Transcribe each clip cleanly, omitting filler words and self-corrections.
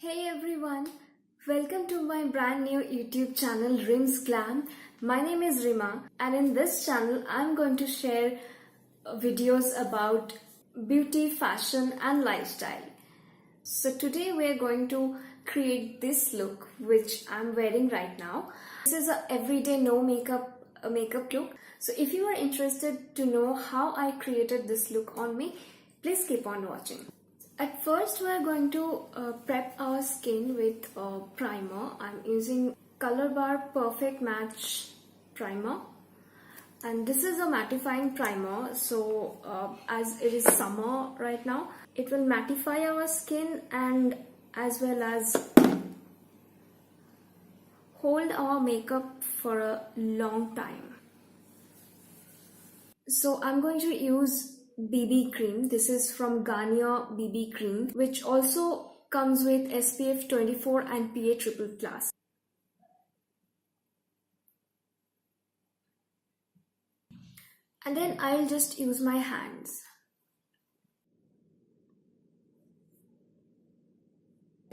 Hey everyone, welcome to my brand new YouTube channel ReemzGlam. My name is Rima and in this channel I'm going to share videos about beauty, fashion and lifestyle. So today we're going to create this look which I'm wearing right now. This is a everyday no makeup look. So if you are interested to know how I created this look on me, please keep on watching. At first, we are going to prep our skin with primer. I'm using Colorbar Perfect Match Primer, and this is a mattifying primer. So, as it is summer right now, it will mattify our skin and as well as hold our makeup for a long time. So, I'm going to use BB cream. This is from Garnier BB cream, which also comes with SPF 24 and PA triple plus. And then I'll just use my hands.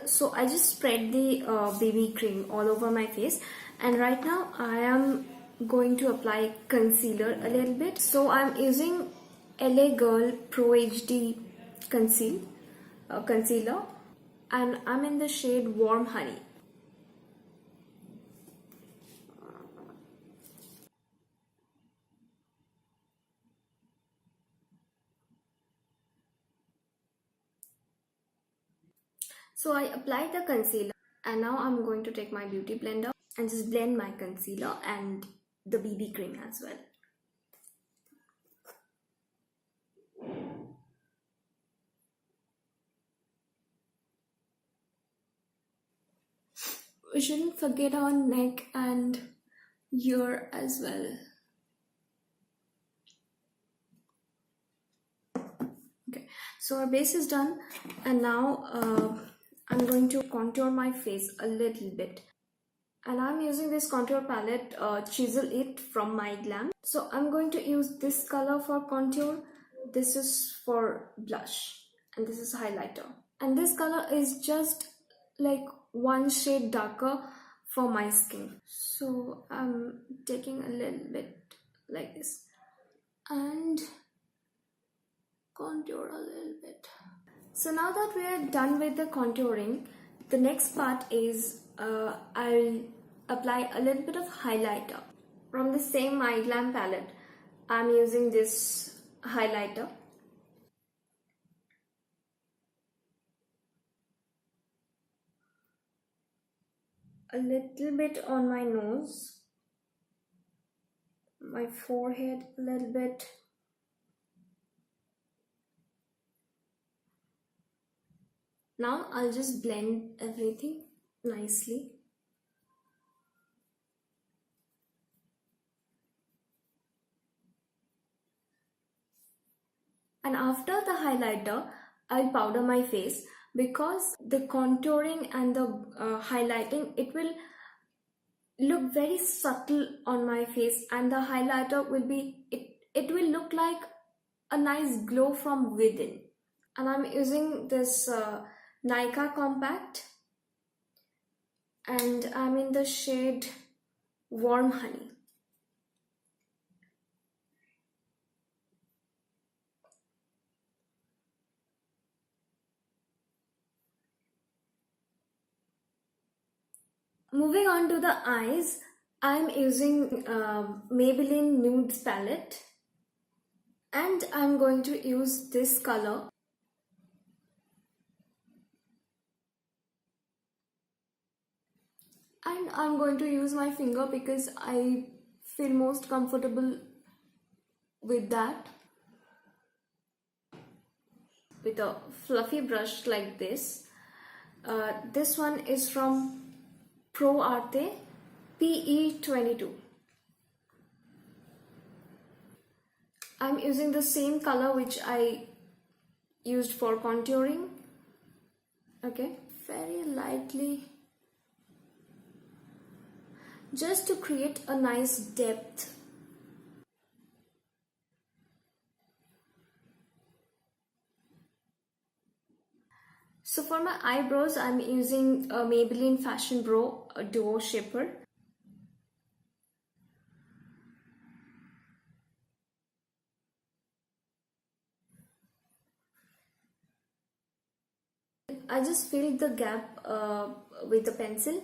So I just spread the BB cream all over my face, and right now I am going to apply concealer a little bit. So I'm using LA Girl Pro HD concealer, and I'm in the shade Warm Honey. So I applied the concealer and now I'm going to take my beauty blender and just blend my concealer and the BB cream as well. We shouldn't forget our neck and ear as well. Okay, so our base is done, and now I'm going to contour my face a little bit. And I'm using this contour palette, Chisel It from MyGlamm. So I'm going to use this color for contour. This is for blush, and this is highlighter. And this color is just like one shade darker for my skin. So I'm taking a little bit like this and contour a little bit. So now that we are done with the contouring, the next part is I'll apply a little bit of highlighter. From the same MyGlamm palette, I'm using this highlighter. A little bit on my nose, my forehead a little bit. Now I'll just blend everything nicely. And after the highlighter, I'll powder my face, because the contouring and the highlighting, it will look very subtle on my face, and the highlighter will be, it will look like a nice glow from within. And I'm using this Nykaa compact, and I'm in the shade Warm Honey. Moving on to the eyes, I'm using Maybelline Nudes palette, and I'm going to use this color. And I'm going to use my finger because I feel most comfortable with that. With a fluffy brush like this. This one is from Pro Arte PE22. I'm using the same color which I used for contouring. Okay, very lightly, just to create a nice depth. So for my eyebrows, I'm using a Maybelline Fashion Brow Duo Shaper. I just filled the gap with the pencil,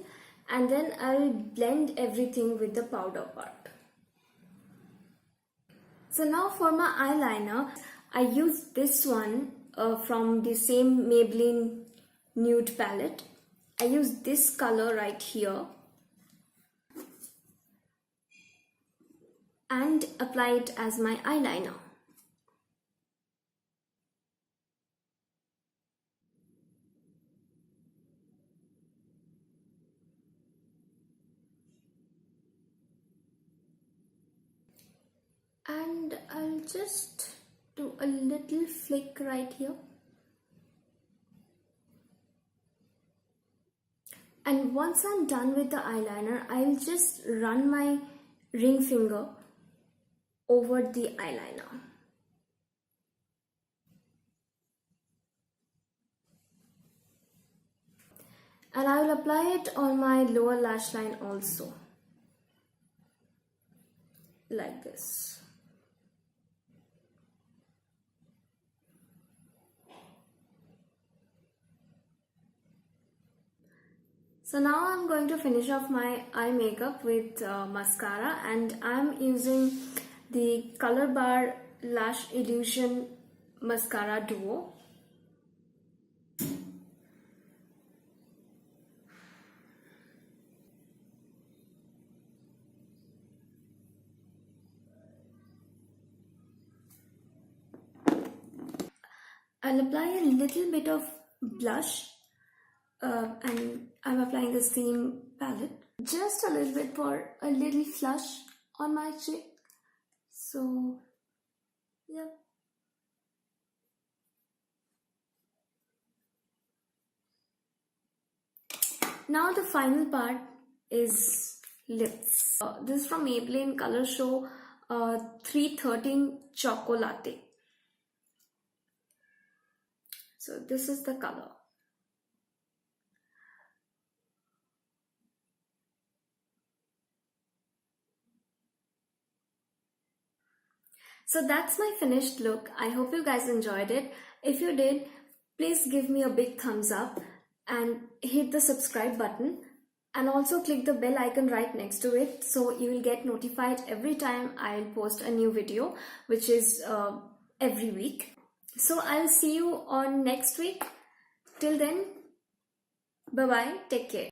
and then I'll blend everything with the powder part. So now for my eyeliner, I use this one from the same Maybelline Nude palette. I use this color right here and apply it as my eyeliner. And I'll just do a little flick right here. And once I'm done with the eyeliner, I'll just run my ring finger over the eyeliner. And I will apply it on my lower lash line also, like this. So now I'm going to finish off my eye makeup with mascara, and I'm using the Colorbar Lash Illusion Mascara Duo. I'll apply a little bit of blush. And I'm applying the same palette, just a little bit for a little flush on my cheek. So yeah. Now the final part is lips. This is from Maybelline Color Show 313 Chocolate. So this is the color. So that's my finished look. I hope you guys enjoyed it. If you did, please give me a big thumbs up and hit the subscribe button, and also click the bell icon right next to it so you will get notified every time I'll post a new video, which is every week. So I'll see you on next week. Till then, bye bye, take care.